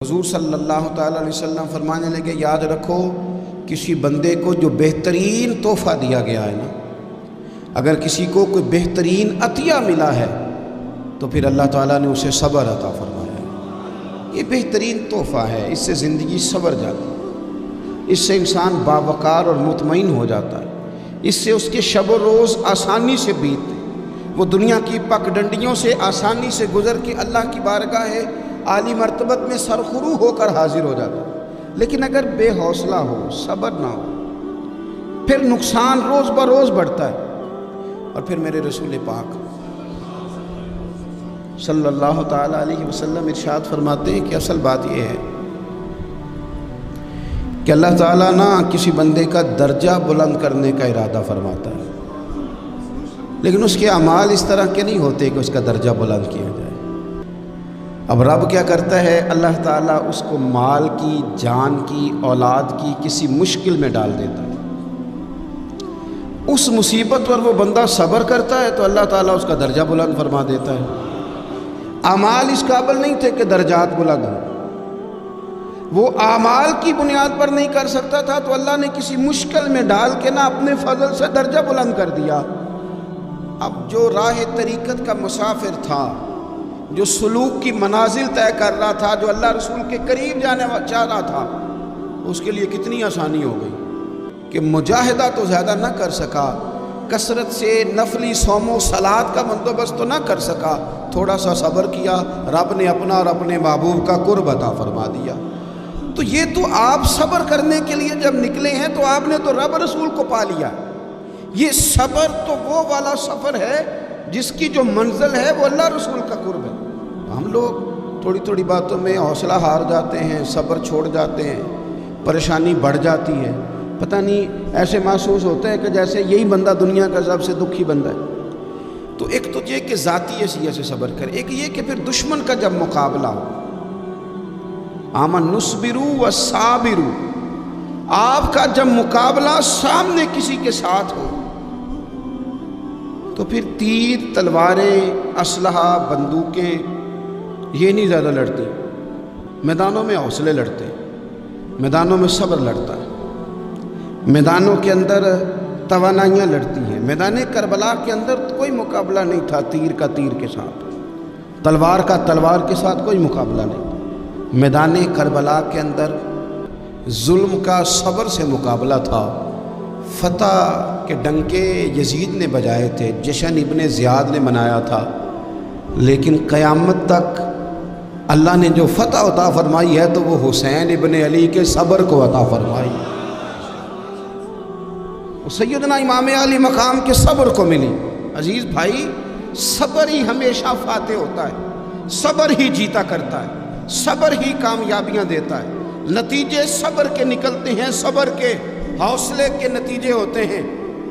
حضور صلی اللہ تعالیٰ علیہ وسلم فرمانے لگے، یاد رکھو کسی بندے کو جو بہترین تحفہ دیا گیا ہے نا، اگر کسی کو کوئی بہترین عطیہ ملا ہے تو پھر اللہ تعالیٰ نے اسے صبر عطا فرمایا ہے۔ یہ بہترین تحفہ ہے، اس سے زندگی صبر جاتی ہے، اس سے انسان باوقار اور مطمئن ہو جاتا ہے، اس سے اس کے شب و روز آسانی سے بیتتے، وہ دنیا کی پک ڈنڈیوں سے آسانی سے گزر کے اللہ کی بارگاہ عالی مرتبت میں سرخرو ہو کر حاضر ہو جاتا ہے۔ لیکن اگر بے حوصلہ ہو، صبر نہ ہو، پھر نقصان روز بروز بڑھتا ہے۔ اور پھر میرے رسول پاک صلی اللہ تعالیٰ علیہ وسلم ارشاد فرماتے ہیں کہ اصل بات یہ ہے کہ اللہ تعالیٰ نہ کسی بندے کا درجہ بلند کرنے کا ارادہ فرماتا ہے، لیکن اس کے اعمال اس طرح کے نہیں ہوتے کہ اس کا درجہ بلند کیا جائے۔ اب رب کیا کرتا ہے، اللہ تعالیٰ اس کو مال کی، جان کی، اولاد کی کسی مشکل میں ڈال دیتا ہے، اس مصیبت پر وہ بندہ صبر کرتا ہے تو اللہ تعالیٰ اس کا درجہ بلند فرما دیتا ہے۔ اعمال اس قابل نہیں تھے کہ درجات بلند ہوں، وہ اعمال کی بنیاد پر نہیں کر سکتا تھا تو اللہ نے کسی مشکل میں ڈال کے نہ اپنے فضل سے درجہ بلند کر دیا۔ اب جو راہ طریقت کا مسافر تھا، جو سلوک کی منازل طے کر رہا تھا، جو اللہ رسول کے قریب جانے چاہ رہا تھا، اس کے لیے کتنی آسانی ہو گئی کہ مجاہدہ تو زیادہ نہ کر سکا، کثرت سے نفلی صوم و صلات کا بندوبست تو نہ کر سکا، تھوڑا سا صبر کیا، رب نے اپنا اور اپنے محبوب کا قرب عطا فرما دیا۔ تو یہ تو آپ صبر کرنے کے لیے جب نکلے ہیں تو آپ نے تو رب رسول کو پا لیا۔ یہ صبر تو وہ والا سفر ہے جس کی جو منزل ہے وہ اللہ رسول کا قرب ہے۔ ہم لوگ تھوڑی تھوڑی باتوں میں حوصلہ ہار جاتے ہیں، صبر چھوڑ جاتے ہیں، پریشانی بڑھ جاتی ہے، پتہ نہیں ایسے محسوس ہوتا ہے کہ جیسے یہی بندہ دنیا کا سب سے دکھی بندہ ہے۔ تو ایک تو یہ کہ ذاتی حیثیت سے صبر کرے، ایک یہ کہ پھر دشمن کا جب مقابلہ ہو، آمن نصبرو و صابرو، آپ کا جب مقابلہ سامنے کسی کے ساتھ ہو تو پھر تیر، تلواریں، اسلحہ، بندوقیں یہ نہیں زیادہ لڑتی، میدانوں میں حوصلے لڑتے ہیں، میدانوں میں صبر لڑتا ہے، میدانوں کے اندر توانائیاں لڑتی ہیں۔ میدان کربلا کے اندر کوئی مقابلہ نہیں تھا تیر کا تیر کے ساتھ، تلوار کا تلوار کے ساتھ کوئی مقابلہ نہیں تھا۔ میدان کربلا کے اندر ظلم کا صبر سے مقابلہ تھا۔ فتح کے ڈنکے یزید نے بجائے تھے، جشن ابن زیاد نے منایا تھا، لیکن قیامت تک اللہ نے جو فتح عطا فرمائی ہے تو وہ حسین ابن علی کے صبر کو عطا فرمائی، سیدنا امام علی مقام کے صبر کو ملی۔ عزیز بھائی، صبر ہی ہمیشہ فاتح ہوتا ہے، صبر ہی جیتا کرتا ہے، صبر ہی کامیابیاں دیتا ہے، نتیجے صبر کے نکلتے ہیں، صبر کے حوصلے کے نتیجے ہوتے ہیں۔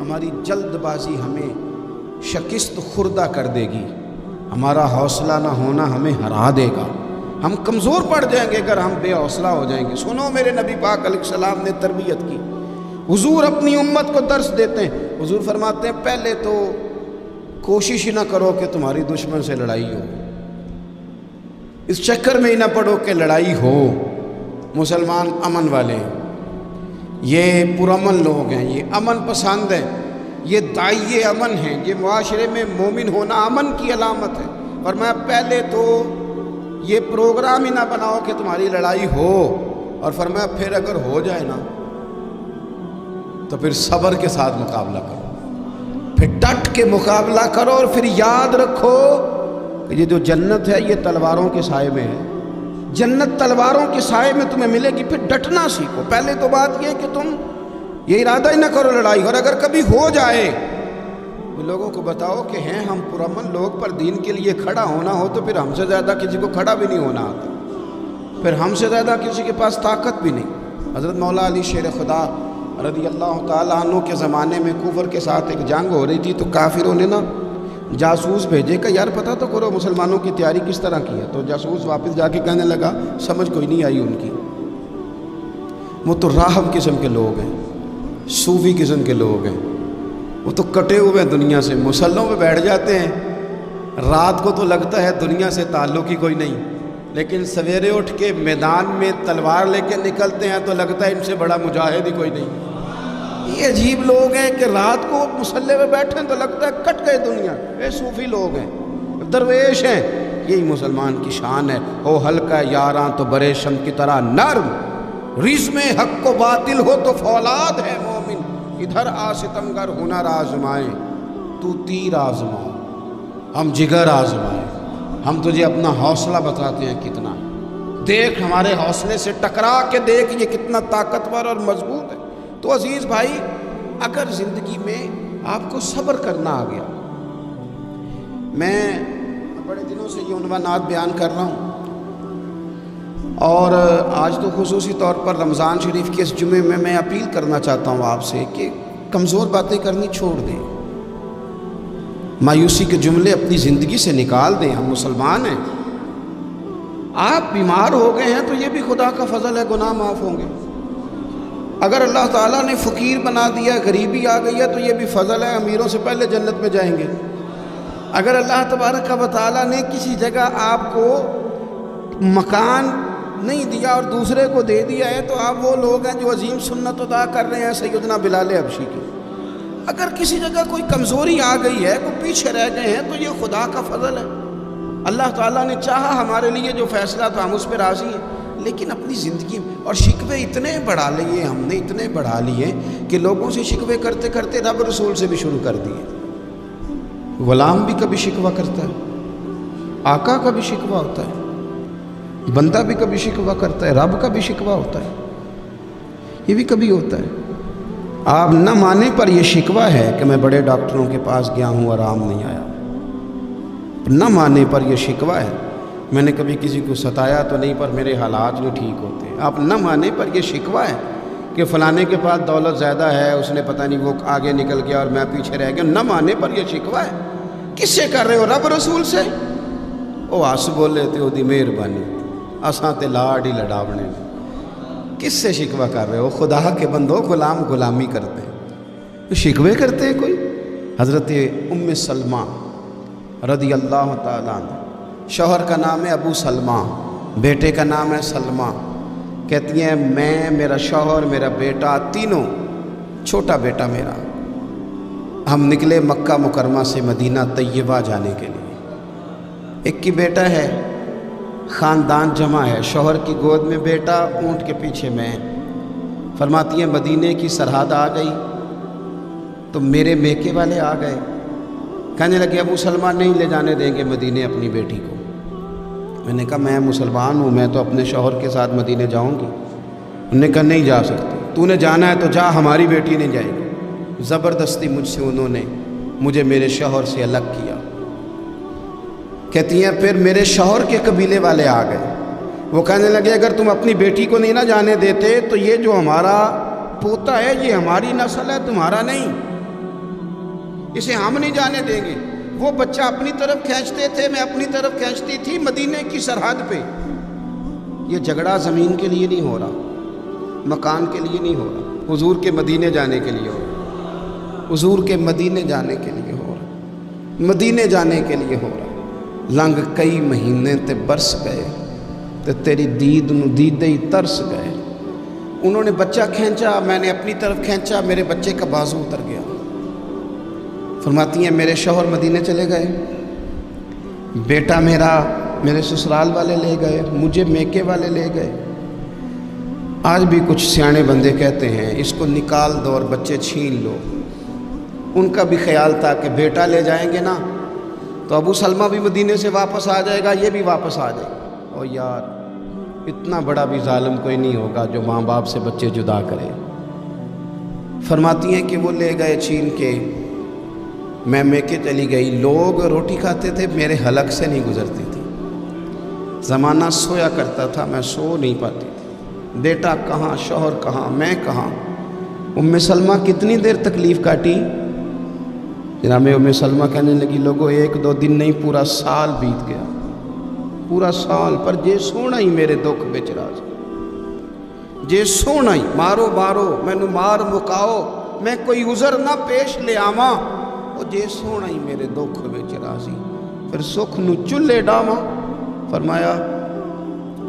ہماری جلد بازی ہمیں شکست خوردہ کر دے گی، ہمارا حوصلہ نہ ہونا ہمیں ہرا دے گا، ہم کمزور پڑ جائیں گے اگر ہم بے حوصلہ ہو جائیں گے۔ سنو، میرے نبی پاک علیہ السلام نے تربیت کی، حضور اپنی امت کو درس دیتے ہیں۔ حضور فرماتے ہیں پہلے تو کوشش ہی نہ کرو کہ تمہاری دشمن سے لڑائی ہو، اس چکر میں ہی نہ پڑو کہ لڑائی ہو۔ مسلمان امن والے ہیں، یہ پرامن لوگ ہیں، یہ امن پسند ہیں، یہ داعی امن ہیں، یہ معاشرے میں مومن ہونا امن کی علامت ہے۔ فرمایا پہلے تو یہ پروگرام ہی نہ بناؤ کہ تمہاری لڑائی ہو، اور فرمایا پھر اگر ہو جائے نا تو پھر صبر کے ساتھ مقابلہ کرو، پھر ڈٹ کے مقابلہ کرو، اور پھر یاد رکھو کہ یہ جو جنت ہے یہ تلواروں کے سائے میں ہے، جنت تلواروں کے سائے میں تمہیں ملے گی۔ پھر ڈٹنا سیکھو۔ پہلے تو بات یہ کہ تم یہ ارادہ ہی نہ کرو لڑائی، اور اگر کبھی ہو جائے تو لوگوں کو بتاؤ کہ ہیں ہم پرامن لوگ، پر دین کے لیے کھڑا ہونا ہو تو پھر ہم سے زیادہ کسی کو کھڑا بھی نہیں ہونا آتا، پھر ہم سے زیادہ کسی کے پاس طاقت بھی نہیں۔ حضرت مولا علی شیر خدا رضی اللہ تعالیٰ عنہ کے زمانے میں کفر کے ساتھ ایک جنگ ہو رہی تھی، تو کافروں نے نا جاسوس بھیجے کہ یار پتہ تو کرو مسلمانوں کی تیاری کس طرح کی ہے۔ تو جاسوس واپس جا کے کہنے لگا سمجھ کوئی نہیں آئی ان کی، وہ تو راہب قسم کے لوگ ہیں، صوفی قسم کے لوگ ہیں، وہ تو کٹے ہوئے دنیا سے، مسلوں پہ بیٹھ جاتے ہیں، رات کو تو لگتا ہے دنیا سے تعلق ہی کوئی نہیں، لیکن سویرے اٹھ کے میدان میں تلوار لے کے نکلتے ہیں تو لگتا ہے ان سے بڑا مجاہد ہی کوئی نہیں۔ یہ عجیب لوگ ہیں کہ رات کو مصلی پہ بیٹھیں تو لگتا ہے کٹ گئے دنیا۔ یہ صوفی لوگ ہیں، درویش ہیں۔ یہی مسلمان کی شان ہے۔ ہو ہلکا یاراں تو برے شم کی طرح نرم، رزم حق و باطل ہو تو فولاد ہے مومن۔ ادھر آ ستمگر ہنر آزمائیں، تو تیر آزما، ہم جگر آزمائیں۔ ہم تجھے اپنا حوصلہ بتاتے ہیں کتنا، دیکھ ہمارے حوصلے سے ٹکرا کے دیکھ یہ کتنا طاقتور اور مضبوط ہے۔ تو عزیز بھائی، اگر زندگی میں آپ کو صبر کرنا آ گیا، میں بڑے دنوں سے یہ عنوانات بیان کر رہا ہوں، اور آج تو خصوصی طور پر رمضان شریف کے اس جمعے میں میں اپیل کرنا چاہتا ہوں آپ سے کہ کمزور باتیں کرنی چھوڑ دیں، مایوسی کے جملے اپنی زندگی سے نکال دیں۔ ہم مسلمان ہیں۔ آپ بیمار ہو گئے ہیں تو یہ بھی خدا کا فضل ہے، گناہ معاف ہوں گے۔ اگر اللہ تعالیٰ نے فقیر بنا دیا، غریبی آ گئی ہے تو یہ بھی فضل ہے، امیروں سے پہلے جنت میں جائیں گے۔ اگر اللہ تبارک و تعالیٰ نے کسی جگہ آپ کو مکان نہیں دیا اور دوسرے کو دے دیا ہے تو آپ وہ لوگ ہیں جو عظیم سنت ادا کر رہے ہیں سیدنا بلال حبشی کی۔ اگر کسی جگہ کوئی کمزوری آ گئی ہے، کوئی پیچھے رہ گئے ہیں تو یہ خدا کا فضل ہے۔ اللہ تعالیٰ نے چاہا ہمارے لیے جو فیصلہ تو ہم اس پہ راضی ہیں، لیکن اپنی زندگی میں اور شکوے اتنے بڑھا لیے، ہم نے اتنے بڑھا لیے کہ لوگوں سے شکوے کرتے کرتے رب رسول سے بھی شروع کر دیے۔ غلام بھی کبھی شکوہ کرتا ہے، آقا کا بھی شکوہ ہوتا ہے، بندہ بھی کبھی شکوہ کرتا ہے، رب کا بھی شکوہ ہوتا ہے، یہ بھی کبھی ہوتا ہے۔ آپ نہ مانے پر یہ شکوہ ہے کہ میں بڑے ڈاکٹروں کے پاس گیا ہوں، آرام نہیں آیا۔ نہ مانے پر یہ شکوہ ہے میں نے کبھی کسی کو ستایا تو نہیں پر میرے حالات نہیں ٹھیک ہوتے۔ آپ نہ مانے پر یہ شکوہ ہے کہ فلانے کے پاس دولت زیادہ ہے، اس نے پتہ نہیں وہ آگے نکل گیا اور میں پیچھے رہ گیا۔ نہ مانے پر یہ شکوہ ہے۔ کس سے کر رہے ہو؟ رب رسول سے۔ او آس بولے تے او دی مہربانی، اساں تے لاڈ ہی لڑاونے نے۔ کس سے شکوہ کر رہے ہو؟ خدا کے بندو، غلام غلامی کرتے ہیں، شکوے کرتے ہیں کوئی؟ حضرت ام سلمہ رضی اللہ تعالیٰ عنہ، شوہر کا نام ہے ابو سلمہ، بیٹے کا نام ہے سلمہ۔ کہتی ہیں میں، میرا شوہر، میرا بیٹا، تینوں، چھوٹا بیٹا میرا، ہم نکلے مکہ مکرمہ سے مدینہ طیبہ جانے کے لیے۔ ایک کی بیٹا ہے، خاندان جمع ہے، شوہر کی گود میں بیٹا، اونٹ کے پیچھے میں۔ فرماتی ہیں مدینے کی سرحد آ گئی تو میرے میکے والے آ گئے، کہنے لگے ابو سلمہ نہیں لے جانے دیں گے مدینے اپنی بیٹی کو۔ میں نے کہا میں مسلمان ہوں، میں تو اپنے شوہر کے ساتھ مدینے جاؤں گی۔ انہوں نے کہا نہیں جا سکتی، تو نے جانا ہے تو جا، ہماری بیٹی نہیں جائے گی۔ زبردستی مجھ سے انہوں نے مجھے میرے شوہر سے الگ کیا۔ کہتی ہیں پھر میرے شوہر کے قبیلے والے آ گئے، وہ کہنے لگے اگر تم اپنی بیٹی کو نہیں نہ جانے دیتے تو یہ جو ہمارا پوتا ہے یہ ہماری نسل ہے، تمہارا نہیں، اسے ہم نہیں جانے دیں گے۔ وہ بچہ اپنی طرف کھینچتے تھے، میں اپنی طرف کھینچتی تھی، مدینے کی سرحد پہ۔ یہ جھگڑا زمین کے لیے نہیں ہو رہا، مکان کے لیے نہیں ہو رہا، حضور کے مدینے جانے کے لیے ہو رہا، حضور کے مدینے جانے کے لیے ہو رہا، مدینے جانے کے لیے ہو رہا۔ لنگ کئی مہینے تے برس گئے تے تیری دید نو دیدے ہی ترس گئے۔ انہوں نے بچہ کھینچا، میں نے اپنی طرف کھینچا، میرے بچے کا بازو اتر گیا۔ فرماتی ہیں میرے شوہر مدینے چلے گئے، بیٹا میرا میرے سسرال والے لے گئے، مجھے میکے والے لے گئے۔ آج بھی کچھ سیانے بندے کہتے ہیں اس کو نکال دو اور بچے چھین لو۔ ان کا بھی خیال تھا کہ بیٹا لے جائیں گے نا تو ابو سلمہ بھی مدینے سے واپس آ جائے گا، یہ بھی واپس آ جائے گا۔ اور یار اتنا بڑا بھی ظالم کوئی نہیں ہوگا جو ماں باپ سے بچے جدا کرے۔ فرماتی ہیں کہ وہ لے گئے چھین کے، میں میکے چلی گئی۔ لوگ روٹی کھاتے تھے، میرے حلق سے نہیں گزرتی تھی۔ زمانہ سویا کرتا تھا، میں سو نہیں پاتی تھی۔ بیٹا کہاں، شوہر کہاں، میں کہاں۔ ام سلمہ کتنی دیر تکلیف کاٹی؟ جناب ام سلمہ کہنے لگی لوگوں ایک دو دن نہیں پورا سال بیت گیا، پورا سال، پر جے سونا ہی میرے دکھ بچ راج، جے سونا ہی مارو مارو مینو مار مکاؤ، میں کوئی عذر نہ پیش لے آواں، وہ جے سونا ہی میرے دکھ بچ راضی، پھر سکھ نو چلے ڈاواں۔ فرمایا